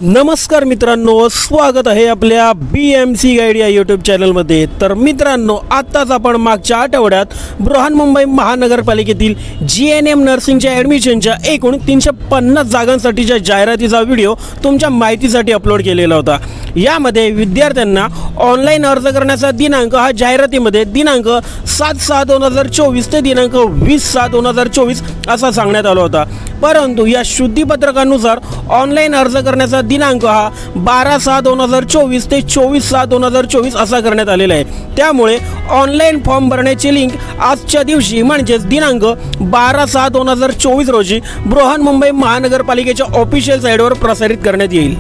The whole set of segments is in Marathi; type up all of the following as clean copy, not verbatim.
नमस्कार मित्रांनो, स्वागत आहे आपल्या BMC गाईड या यूट्यूब चॅनलमध्ये। तर मित्रांनो, आताच आपण मागच्या आठवड्यात बृहन्मुंबई महानगरपालिकेतील GNM नर्सिंगच्या ॲडमिशनच्या एकूण 350 जागांसाठीच्या जाहिरातीचा व्हिडिओ तुमच्या माहितीसाठी अपलोड केलेला होता। यामध्ये विद्यार्थ्यांना ऑनलाईन अर्ज करण्याचा दिनांक हा जाहिरातीमध्ये दिनांक 7/6/2024 ते दिनांक 20/6/2024 असा सांगण्यात आला होता। परंतु या शुद्धीपत्रकानुसार ऑनलाईन अर्ज करण्याचा दिनांक हा 12/6/2024 ते 24/6/2024 असा करण्यात आलेला आहे। त्यामुळे ऑनलाईन फॉर्म भरण्याची लिंक आजच्या दिवशी म्हणजे दिनांक 12/6/2024 रोजी बृहन्मुंबई महानगरपालिकेच्या ऑफिशियल साइटवर प्रसारित करण्यात येईल।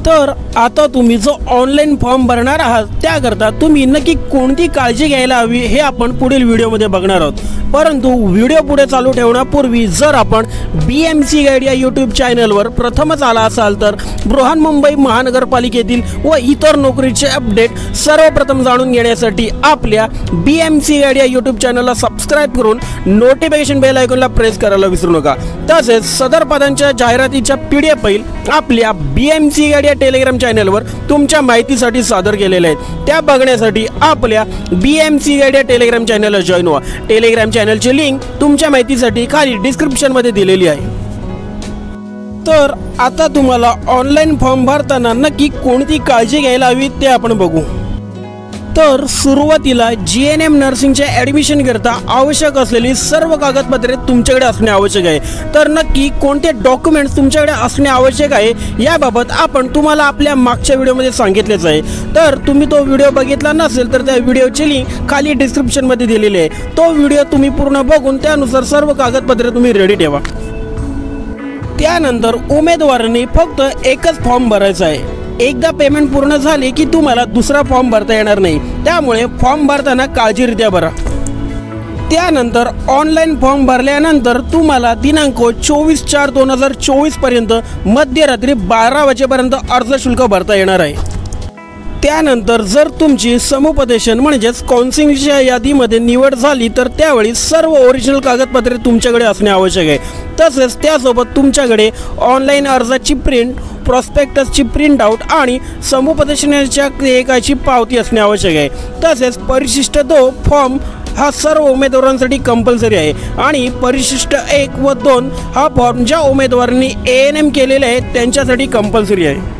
तर आता तुम्ही जो ऑनलाईन फॉर्म भरणार आहात त्याकरता तुम्ही नक्की कोणती काळजी घ्यायला हवी हे आपण पुढील व्हिडिओमध्ये बघणार आहोत। परंतु व्हिडिओ पुढे चालू ठेवण्यापूर्वी जर आपण BMC गाईड या यूट्यूब चॅनलवर प्रथमच आला असाल तर बृहन्मुंबई महानगरपालिकेतील व इतर नोकरीचे अपडेट सर्वप्रथम जाणून घेण्यासाठी आपल्या BMC गाईड या यूट्यूब चॅनलला सबस्क्राइब करून नोटिफिकेशन बेल आयकॉनला प्रेस करायला विसरू नका। तसेच सदर पदांच्या जाहिरातीच्या PDF फाईल आपल्या BMC गाईड या टेलिग्राम चॅनलवर तुमच्या माहितीसाठी सादर केलेले आहेत। त्या बघण्यासाठी आपल्या BMC गाईड या टेलिग्राम चॅनलला जॉइन व्हा। टेलिग्राम चॅनलची लिंक तुमच्या माहितीसाठी खाली डिस्क्रिप्शन मध्ये दिलेली आहे। तर आता तुम्हाला ऑनलाईन फॉर्म भरताना नक्की कोणती काळजी घ्यायला हवी ते आपण बघू। तर सुरुवातीला GNM नर्सिंगच्या ॲडमिशन करता आवश्यक असलेली सर्व कागदपत्रे तुमच्याकडे असणे आवश्यक आहे। तर नक्की कोणते डॉक्युमेंट्स तुमच्याकडे असणे आवश्यक आहे याबाबत आपण तुम्हाला आपल्या मागच्या व्हिडिओमध्ये सांगितलेच आहे। तर तुम्ही तो व्हिडिओ बघितला नसेल तर त्या व्हिडिओची लिंक खाली डिस्क्रिप्शन मध्ये दिलेली आहे। तो व्हिडिओ तुम्ही पूर्ण बघून त्यानुसार सर्व कागदपत्रे तुम्ही रेडी ठेवा। त्यानंतर उमेदवारांनी फक्त एकच फॉर्म भरायचा आहे। एकदा पेमेंट पूर्ण झाले की तुम्हाला दुसरा फॉर्म भरता येणार नाही, त्यामुळे फॉर्म भरताना काळजीरित्या भरा। त्यानंतर ऑनलाईन फॉर्म भरल्यानंतर तुम्हाला दिनांक 24/4/2024 पर्यंत मध्यरात्री 12 वाजेपर्यंत अर्ज शुल्क भरता येणार आहे। त्यानंतर जर तुमची समुपदेशन म्हणजेच काउन्सिलिंगच्या यादीमध्ये निवड झाली तर त्यावेळी सर्व ओरिजिनल कागदपत्रे तुमच्याकडे असणे आवश्यक आहे। तसेच त्यासोबत तुमच्याकडे ऑनलाईन अर्जाची प्रिंट, प्रॉस्पेक्टसची प्रिंट आउट आणि समुपदेशनाच्या देयकाची पावती असणे आवश्यक आहे। तसेच परिशिष्ट 2 फॉर्म हा सर्व उमेदवारांसाठी कंपल्सरी आहे आणि परिशिष्ट 1 व 2 हा फॉर्म ज्या उमेदवारांनी ANM केलेले आहे त्यांच्यासाठी कंपल्सरी आहे।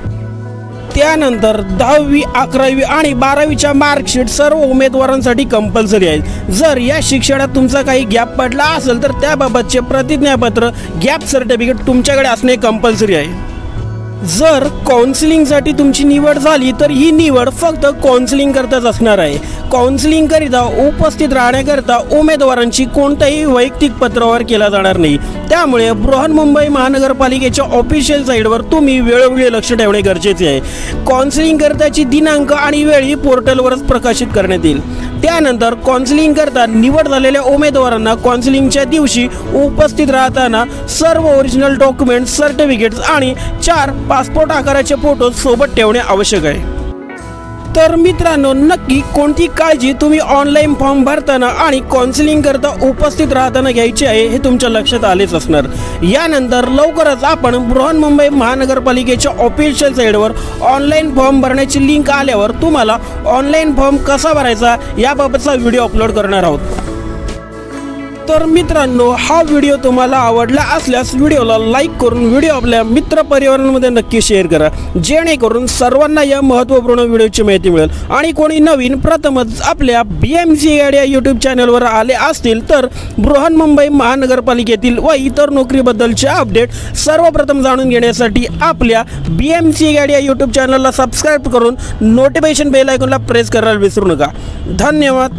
त्यानंतर 10वी, 11वी आणि 12वीच्या मार्कशीट सर्व उमेदवारांसाठी कंपल्सरी आहे। जर या शिक्षणात तुमचा काही गॅप पडला असेल तर त्याबाबतचे प्रतिज्ञापत्र, गॅप सर्टिफिकेट तुमच्याकडे असणे कंपल्सरी आहे। जर काउन्सिलिंगसाठी तुमची निवड झाली तर ही निवड फक्त काउन्सिलिंग करताच असणार आहे। काउन्सिलिंग करिता उपस्थित राहण्याकरता उमेदवारांची कोणताही वैयक्तिक पत्रावर केला जाणार नाही। त्यामुळे बृहन्मुंबई महानगरपालिकेच्या ऑफिशियल साइटवर तुम्ही वेळोवेळी लक्ष ठेवणे गरजेचे आहे। काउन्सिलिंग करताची दिनांक आणि वेळी पोर्टलवरच प्रकाशित करण्यात येईल। त्यानंतर काउन्सिलिंग करता निवड झालेल्या उमेदवारांना काउन्सिलिंगच्या दिवशी उपस्थित राहताना सर्व ओरिजिनल डॉक्युमेंट, सर्टिफिकेट्स आणि 4 पासपोर्ट आकाराचे फोटो सोबत ठेवणे आवश्यक आहे। तर मित्रांनो, नक्की कोणती काळजी तुम्ही ऑनलाईन फॉर्म भरताना आणि काउन्सिलिंग करता उपस्थित राहताना घ्यायची आहे हे तुमच्या लक्षात आलेच असणार। यानंतर लवकरच आपण बृहन्मुंबई महानगरपालिकेच्या ऑफिशियल साइटवर ऑनलाईन फॉर्म भरण्याची लिंक आल्यावर तुम्हाला ऑनलाईन फॉर्म कसा भरायचा याबाबतचा व्हिडिओ अपलोड करणार आहोत। तर मित्रांनो, हा व्हिडिओ तुम्हाला आवडला असल्यास व्हिडिओला लाईक करून व्हिडिओ आपल्या मित्रपरिवारांमध्ये नक्की शेअर करा, जेणेकरून सर्वांना या महत्त्वपूर्ण व्हिडिओची माहिती मिळेल। आणि कोणी नवीन प्रथमच आपल्या BMC गाईड या यूट्यूब चॅनलवर आले असतील तर बृहन्मुंबई महानगरपालिकेतील व इतर नोकरीबद्दलचे अपडेट सर्वप्रथम जाणून घेण्यासाठी आपल्या BMC गाईड या यूट्यूब चॅनलला सबस्क्राइब करून नोटिफिकेशन बेल आयकॉनला प्रेस करायला विसरू नका। धन्यवाद।